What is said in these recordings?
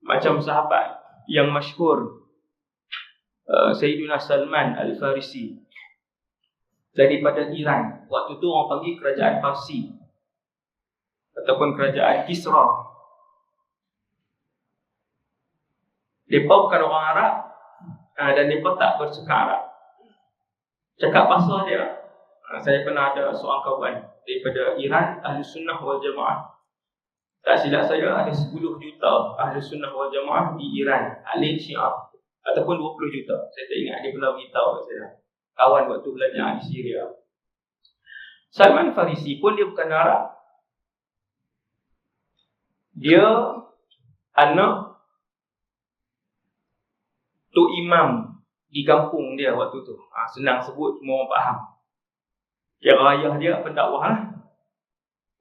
Macam sahabat yang masyhur, Sayyidina Salman Al-Farisi daripada Iran. Waktu tu orang panggil kerajaan Parsi ataupun kerajaan Kisra. Mereka bukan orang Arab, dan mereka tak bercakap Arab. Cakap bahasa dia. Saya pernah ada seorang kawan daripada Iran, Ahli Sunnah wal Jamaah. Tak silap saya, ada 10 juta Ahli Sunnah wal Jamaah di Iran, Alim Syiah, ataupun 20 juta. Saya tak ingat, dia pernah beritahu kat saya. Kawan waktu belajar di Syria. Salman Farisi pun dia bukan Arab. Dia anak Tok Imam di kampung dia waktu tu. Senang sebut, semua orang faham. Kira ayah dia pendakwah lah.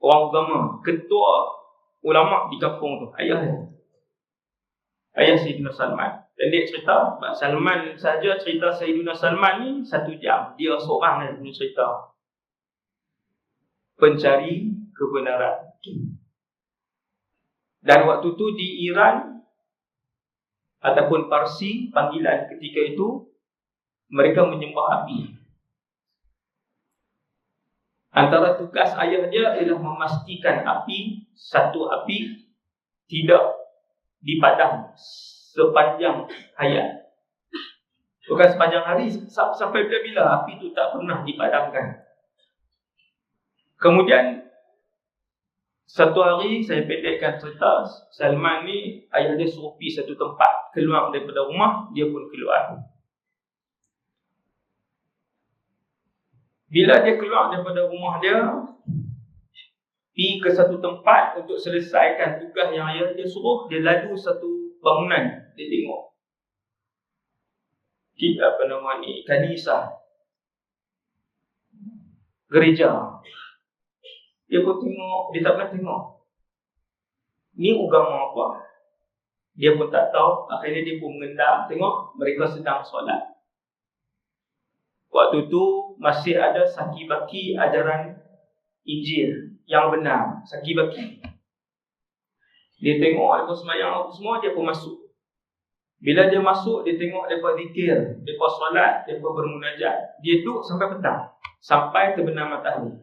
Orang agama, ketua ulama di kampung tu, ayah dia. Ayah Sayyidina Salman. Dan dia cerita, sebab Salman saja cerita Sayyidina Salman ni 1 jam. Dia seorang yang punya cerita. Pencari kebenaran. Dan waktu tu di Iran ataupun Parsi, panggilan ketika itu, mereka menyembah api. Antara tugas ayah dia ialah memastikan satu api tidak dipadam sepanjang hayat. Bukan sepanjang hari, sampai bila api itu tak pernah dipadamkan. Kemudian satu hari, saya pendekkan cerita, Salman ni ayah dia suruh pergi satu tempat, keluar daripada rumah, dia pun keluar. Bila dia keluar daripada rumah dia, pergi ke satu tempat untuk selesaikan tugas yang ayah dia suruh, dia lalu satu bangunan, dia tengok kanisah, gereja. Dia pun tengok, dia tak pernah tengok ni agama apa. Dia pun tak tahu. Akhirnya dia pun mengendap, tengok mereka sedang solat. Waktu tu masih ada saki-baki ajaran Injil yang benar, saki-baki. Dia tengok mereka sembahyang apa semua, dia pun masuk. Bila dia masuk, dia tengok mereka zikir, mereka solat, mereka bermunajat. Dia duduk sampai petang, sampai terbenam matahari.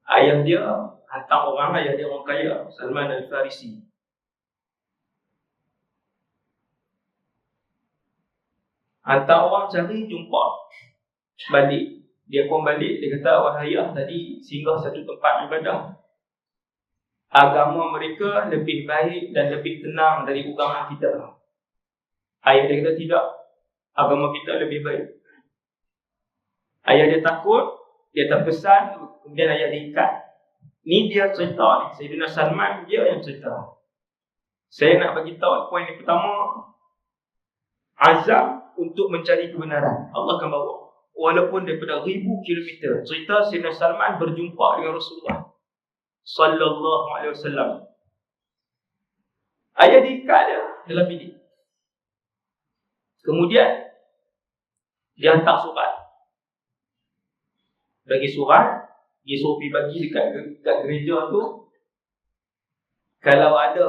Ayah dia hantar orang, ayah dia orang kaya, Salman Al-Farisi. Hantar orang cari, jumpa, balik. Dia pun balik, dia kata, wahai ayah, tadi singgah satu tempat ibadah. Agama mereka lebih baik dan lebih tenang dari agama kita. Ayah dia kata, tidak, agama kita lebih baik. Ayah dia takut, dia terkesan, kemudian ayah dia ikat. Ni dia cerita ni, Sayyidina Salman dia yang cerita. Saya nak bagi tahu poin yang pertama, azam untuk mencari kebenaran. Allah akan bawa. Walaupun daripada 1000 kilometer. Cerita Sayyidina Salman berjumpa dengan Rasulullah sallallahu alaihi wasallam. Ayah diikat dia dalam bilik. Kemudian dia hantar surat. Bagi surat, dia suruh pergi bagi dekat gereja tu. Kalau ada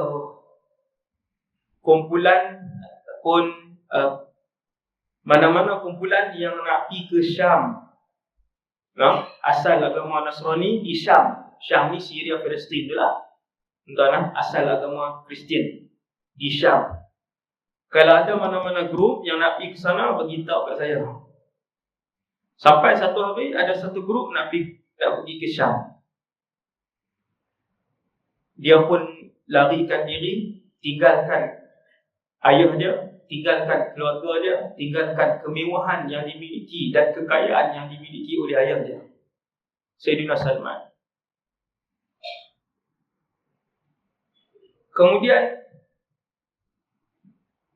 kumpulan ataupun mana-mana kumpulan yang nak pergi ke Syam, asal agama Nasrani di Syam. Syam ni Syria, Palestin tu lah. Tuan-tuan, asal agama Kristian di Syam. Kalau ada mana-mana grup yang nak pergi ke sana, beritahu kat saya. Sampai satu hari ada satu grup nak pergi ke Syam. Dia pun larikan diri, tinggalkan ayah dia, tinggalkan keluarga dia, tinggalkan kemewahan yang dimiliki dan kekayaan yang dimiliki oleh ayah dia, Sayyidina Salman. Kemudian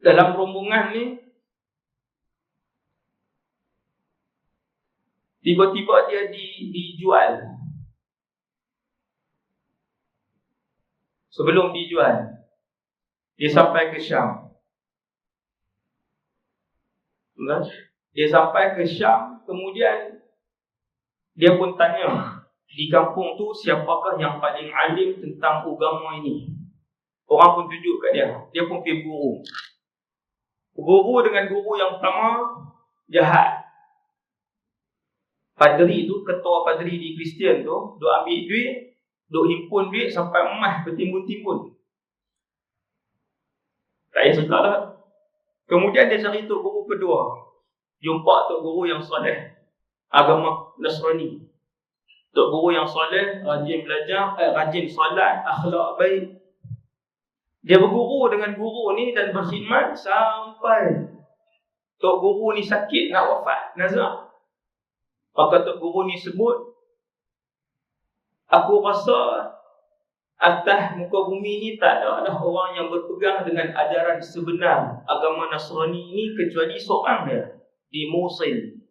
dalam rombongan ni, tiba-tiba dia dijual. Sebelum dijual, dia sampai ke Syam. Dia sampai ke Syam, kemudian dia pun tanya di kampung tu, siapakah yang paling alim tentang agama ini? Orang pun tunjuk kat dia. Dia pun pergi guru. Guru dengan guru yang pertama jahat. Padri tu, ketua padri di Kristian tu, duk ambil duit, duk himpun duit sampai emas bertimbun-timbun. Tak payah cakap lah. Kemudian dia cari tok guru kedua. Jumpa tok guru yang soleh, agama Nasrani. Tok guru yang soleh, rajin belajar, rajin solat, akhlak baik. Dia berguru dengan guru ni dan berkhidmat sampai tok guru ni sakit nak wafat, nazak. Maka tok guru ni sebut, aku rasa atas muka bumi ni tak ada dah orang yang berpegang dengan ajaran sebenar agama Nasrani ini kecuali seorang dia di Mosul.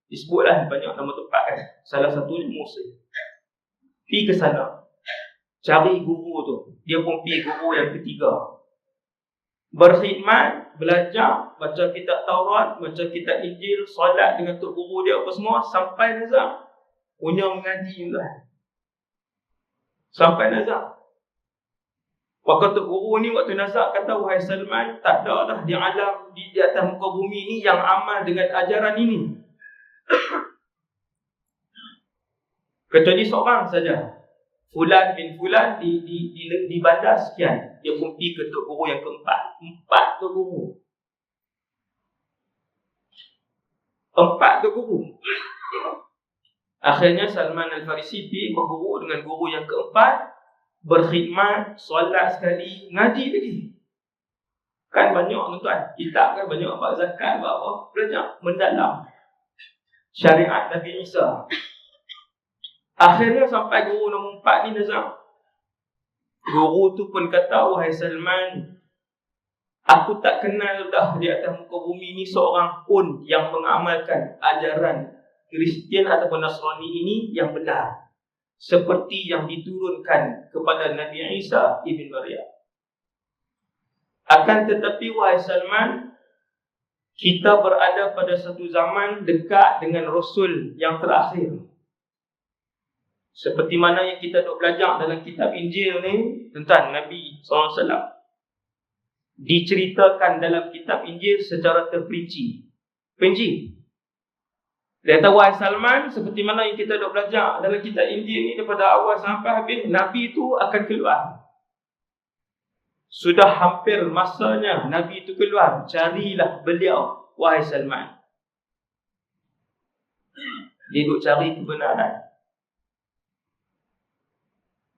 Disebutlah banyak nama tempat kan. Salah satunya Mosul. Pergi ke sana, cari guru tu. Dia pun pergi guru yang ketiga. Berkhidmat, belajar, baca kitab Taurat, baca kitab Injil, solat dengan tok guru dia apa semua sampai nazak. Punya mengaji lah. Sampai nazak. Maka tok guru ni waktu nazak kata, wahai Salman, tak ada dah di alam di atas muka bumi ni yang amal dengan ajaran ini. Kecuali seorang saja. Fulan bin Fulan di bandar sekian. Dia pun pergi ke tok guru yang keempat. 4 tok guru. 4 tok guru. Akhirnya Salman Al-Farisi pergi berguru dengan guru yang keempat. Berkhidmat, solat sekali, ngaji lagi. Kan banyak tuan. Kitab kan banyak, buat zakat, buat apa. Belajar, mendalam syariat Nabi Isa. Akhirnya sampai guru nombor 4 ni nazak. Guru tu pun kata, wahai Salman, aku tak kenal dah di atas muka bumi ni seorang pun yang mengamalkan ajaran Kristian ataupun Nasrani ini yang benar, seperti yang diturunkan kepada Nabi Isa ibn Maryam. Akan tetapi wahai Salman, kita berada pada satu zaman dekat dengan Rasul yang terakhir. Seperti mana yang kita duk belajar dalam kitab Injil ni tentang Nabi SAW. Diceritakan dalam kitab Injil secara terperinci. Dia kata, wahai Salman, seperti mana yang kita duk belajar dalam kitab Injil ni daripada awal sampai habis, Nabi itu akan keluar. Sudah hampir masanya Nabi itu keluar. Carilah beliau, wahai Salman. Dia duk cari kebenaran.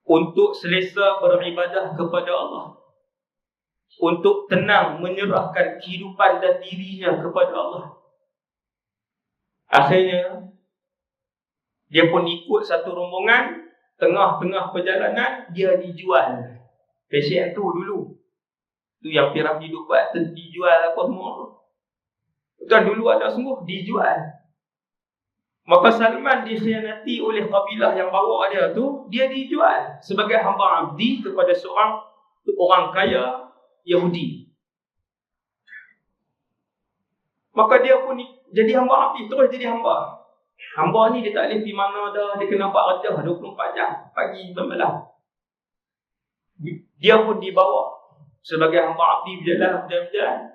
Untuk selesa beribadah kepada Allah. Untuk tenang menyerahkan kehidupan dan dirinya kepada Allah. Akhirnya, dia pun ikut satu rombongan. Tengah-tengah perjalanan, dia dijual. Pasien tu dulu. Tu yang Piramli duk buat, dijual apa semua. Tuan dulu ada sungguh, dijual. Maka Salman dikhianati oleh kabilah yang bawa dia tu. Dia dijual sebagai hamba abdi kepada seorang orang kaya Yahudi. Maka dia pun jadi hamba abdi, terus jadi hamba. Hamba ni dia tak boleh pergi mana dah. Dia kena buat kerja 24 jam, pagi dan malam. Dia pun dibawa sebagai hamba abdi berjalan.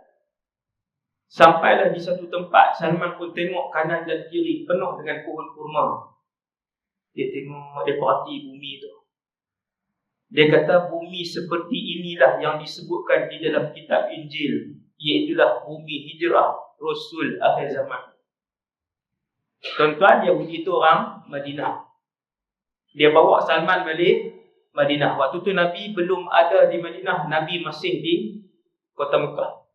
Sampailah di satu tempat, Salman pun tengok kanan dan kiri penuh dengan pohon kurma. Dia tengok, dia perhati bumi tu. Dia kata bumi seperti inilah yang disebutkan di dalam kitab Injil, iaitulah bumi hijrah Rasul akhir zaman. Tuan-tuan, Yahudi itu orang Madinah. Dia bawa Salman balik Madinah. Waktu tu Nabi belum ada di Madinah. Nabi masih di kota Mekah.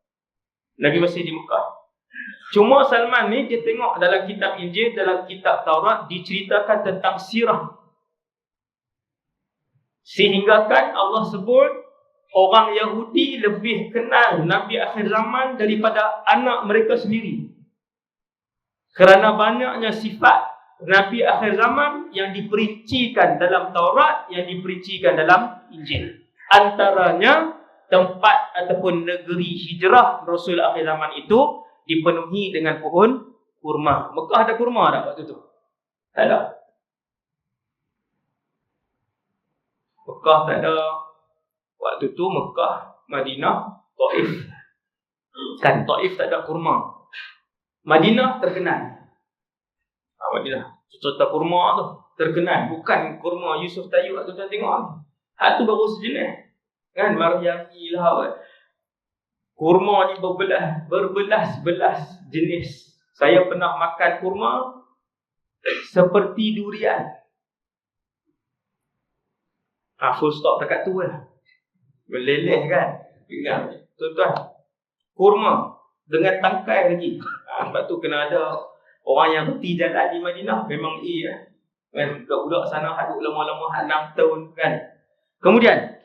Nabi masih di Mekah. Cuma Salman ni dia tengok dalam kitab Injil, dalam kitab Taurat diceritakan tentang sirah. Sehinggakan Allah sebut orang Yahudi lebih kenal Nabi akhir zaman daripada anak mereka sendiri. Kerana banyaknya sifat Nabi akhir zaman yang diperincikan dalam Taurat, yang diperincikan dalam Injil. Antaranya tempat ataupun negeri hijrah Rasul akhir zaman itu dipenuhi dengan pohon kurma. Mekah ada kurma tak waktu tu? Tak ada. Mekah tak ada. Waktu tu Mekah, Madinah, Taif. Kan Taif tak ada kurma. Madinah terkenal. Madinah cerita kurma tu terkenal. Bukan kurma Yusuf Tayyub tu dah tengok. Hak tu baru sejenis. Kan Maryami lah. Kurma ni berbelas-belas jenis. Saya pernah makan kurma seperti durian. Full stop dekat tu lah. Meleleh kan. Ingat tuan-tuan, kurma dengan tangkai lagi. Sebab tu kena ada orang yang reti jalan di Madinah. Memang kan budak-budak sana haduk lama-lama 6 tahun kan. Kemudian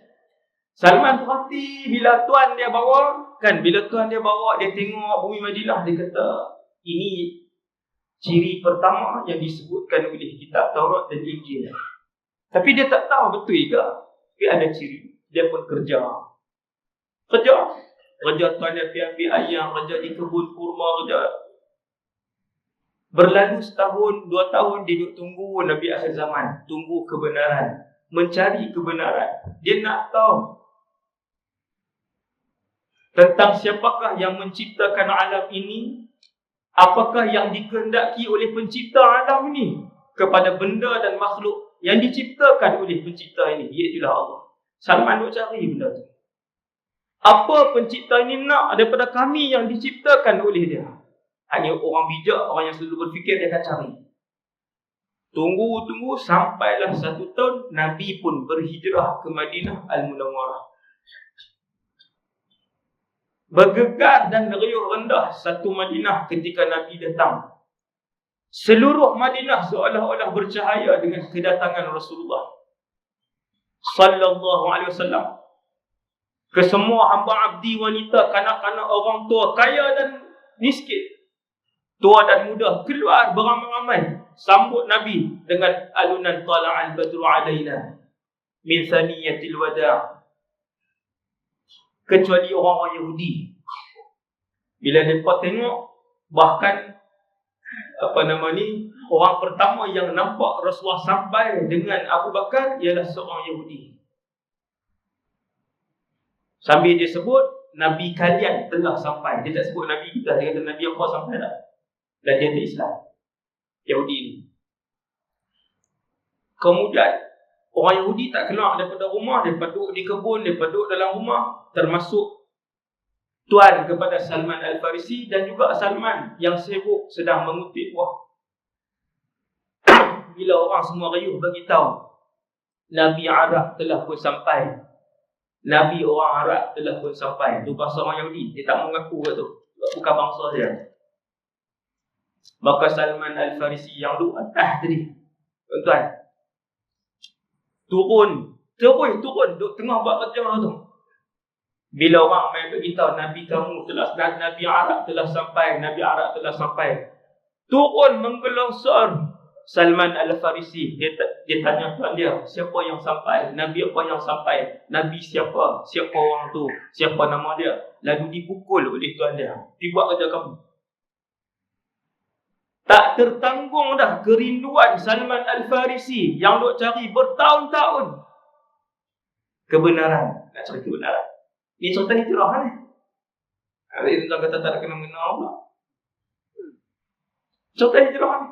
Salman perhati bila tuan dia bawa, kan, bila tuan dia bawa, dia tengok bumi Madinah, dia kata ini ciri pertama yang disebutkan oleh kitab Taurat dan Injil. Tapi dia tak tahu betul ke, tapi ada ciri. Dia pun kerja tuan dia pergi ambil ayam, kerja di kebun kurma, kerja. Berlalu setahun, 2 tahun dia duduk tunggu Nabi akhir zaman, tunggu kebenaran, mencari kebenaran. Dia nak tahu tentang siapakah yang menciptakan alam ini, apakah yang dikehendaki oleh pencipta alam ini kepada benda dan makhluk yang diciptakan oleh pencipta ini, iaitulah Allah. Salman duk cari benda tu. Apa pencipta ini nak daripada kami yang diciptakan oleh dia? Hanya orang bijak, orang yang selalu berfikir, dia akan cari. Tunggu sampailah 1 tahun, Nabi pun berhijrah ke Madinah Al-Munawwarah. Bergegar dan riuh rendah satu Madinah ketika Nabi datang. Seluruh Madinah seolah-olah bercahaya dengan kedatangan Rasulullah sallallahu alaihi wasallam. Kesemua hamba abdi, wanita, kanak-kanak, orang tua, kaya dan miskin, tua dan muda, keluar beramai-ramai sambut Nabi dengan alunan tala'al badru alaina min thaniyatil wada'. Kecuali orang-orang Yahudi. Bila mereka tengok, bahkan orang pertama yang nampak Rasulullah sampai dengan Abu Bakar ialah seorang Yahudi. Sambil dia sebut, Nabi kalian telah sampai. Dia tak sebut Nabi kita, dia kata Nabi apa sampai dah. Dan dia tak Islam, Yahudi ni. Kemudian orang Yahudi tak keluar daripada rumah, mereka duduk di kebun, mereka duduk dalam rumah, termasuk tuan kepada Salman Al-Farisi dan juga Salman yang sibuk sedang mengutip buah. Bila orang semua riuh bagi tahu Nabi Arab telah pun sampai, Nabi orang Arab telah pun sampai. Itu bahasa orang Yahudi, dia tak mengaku ke tu, bukan bangsa dia. Maka Salman Al-Farisi yang duduk atas tadi, tuan-tuan, turun, duduk tengah buat kerja tu. Bila orang main beritahu Nabi Nabi Arab telah sampai, Nabi Arab telah sampai, turun menggelosor Salman Al-Farisi. Dia tanya tuan dia, siapa yang sampai? Nabi apa yang sampai? Nabi siapa? Siapa orang tu? Siapa nama dia? Lalu dipukul oleh tuan dia. Pergi buat kerja kamu. Tak tertanggung dah kerinduan Salman Al-Farisi yang duk cari bertahun-tahun kebenaran. Nak cari kebenaran. Ini cerita hijrah ni. Hari tuan kata tak ada kena-mengena pula. Cerita hijrah ni.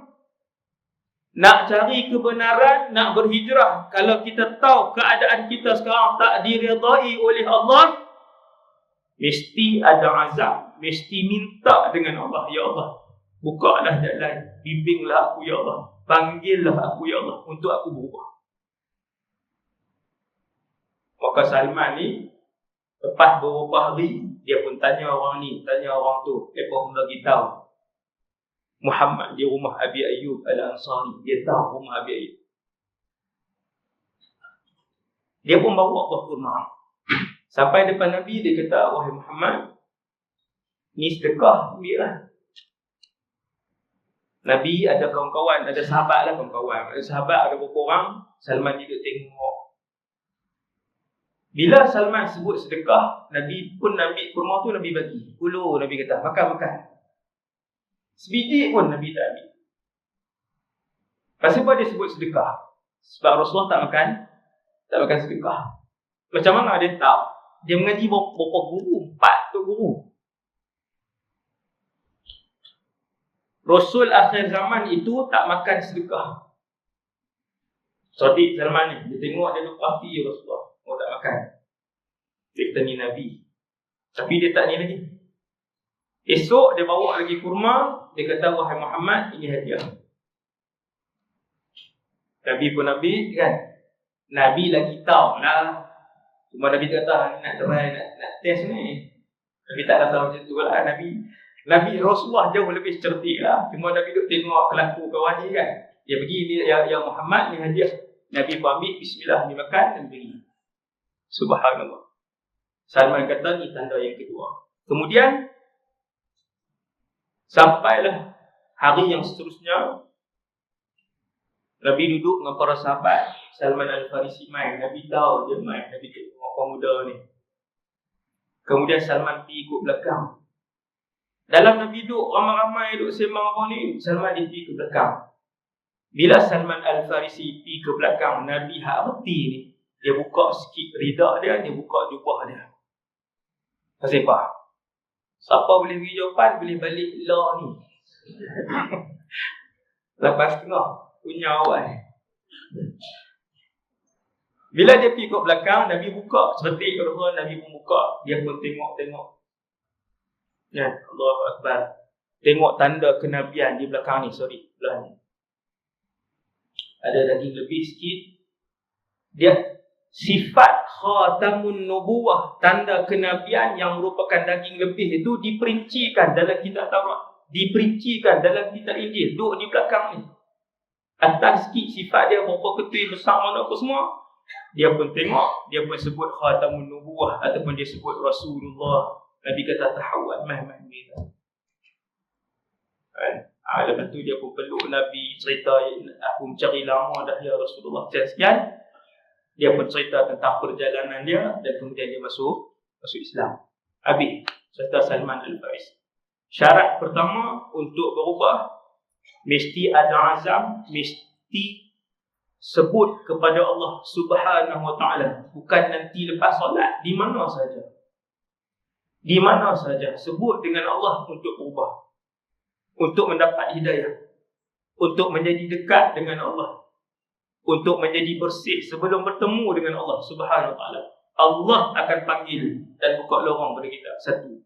Nak cari kebenaran, nak berhijrah. Kalau kita tahu keadaan kita sekarang tak diredai oleh Allah, mesti ada azab, mesti minta dengan Allah. Ya Allah, bukalah jalan, bimbinglah aku ya Allah, panggillah aku ya Allah untuk aku berubah. Maka Salman ni lepas beberapa hari, dia pun tanya orang ni, tanya orang tu. Mereka pun bagi tahu Muhammad di rumah Abi Ayyub Al-Ansari. Dia tahu rumah Abi Ayyub. Dia pun bawa buah kurma. Sampai depan Nabi, dia kata, wahai Muhammad, ni sedekah, ambillah. Nabi ada kawan-kawan, ada sahabat lah kawan-kawan. Ada sahabat, ada beberapa orang. Salman dia tengok. Bila Salman sebut sedekah, Nabi pun ambil kurma tu, Nabi bagi. Ulu, Nabi kata, makan. Sebiji pun Nabi tak ambil. Pasal apa dia sebut sedekah? Sebab Rasulullah tak makan sedekah. Macam mana dia tahu? Dia mengaji berapa guru? 4 tu guru. Rasul akhir zaman itu tak makan sedekah. Sadiq Salman ni, dia tengok dia tu parti Rasulullah, tak makan. Dia kata ni Nabi. Tapi dia tak ni lagi. Esok dia bawa lagi kurma, dia kata wahai Muhammad, ini hadiah. Nabi pun Nabi kan. Nabi lagi tahu lah. Cuma Nabi kata nak try, nak test ni. Nabi tak kata macam tu lah. Nabi Rasulullah jauh lebih cerdik lah. Cuma Nabi duk tengok kelaku kawan ni kan. Dia pergi ni ya Muhammad ni hadiah. Nabi pun ambil, bismillah, ni makan dan beri. Subhanallah. Salman kata ni tanda yang kedua. Kemudian sampailah hari yang seterusnya. Nabi duduk dengan para sahabat. Salman Al-Farisi main. Nabi tahu dia main. Nabi tengok pemuda ni. Kemudian Salman pergi ikut belakang. Dalam Nabi duduk, ramai-ramai duduk sembang apa ni, Salman dia pergi ke belakang. Bila Salman Al-Farisi pergi ke belakang, Nabi hati ni, dia buka sikit ridak dia, dia buka jubah dia. Siapa? Siapa boleh pergi jawapan, boleh balik law ni. Lepas tengah, punya awal. Bila dia pergi ke belakang, Nabi buka, cerdik kedua, Nabi pun buka. Dia pun tengok-tengok. Ya, Allahu Akbar. Tengok tanda kenabian di belakang ni, belah ni. Ada daging lebih sikit. Dia sifat khatamun nubuwah, tanda kenabian yang merupakan daging lebih itu diperincikan dalam kitab Taurat, diperincikan dalam kitab Injil, duduk di belakang ni. Atas sikit sifat dia berapa ketui besar mana apa semua. Dia pun tengok, dia pun sebut khatamun nubuwah ataupun dia sebut Rasulullah. Nabi kata tahawad mahmah kita. Kan? Lepas tu dia pun peluk Nabi, cerita aku mencari lama dah ya Rasulullah. Sekian. Dia pun cerita tentang perjalanan dia dan kemudian dia masuk Islam. Habis cerita Salman Al-Farisi. Syarat pertama untuk berubah, mesti ada azam, mesti sebut kepada Allah Subhanahu Wa Taala, bukan nanti lepas solat, di mana saja. Di mana saja sebut dengan Allah untuk berubah, untuk mendapat hidayah, untuk menjadi dekat dengan Allah, untuk menjadi bersih sebelum bertemu dengan Allah Subhanahu Wa Taala. Allah akan panggil dan buka lorong pada kita. Satu.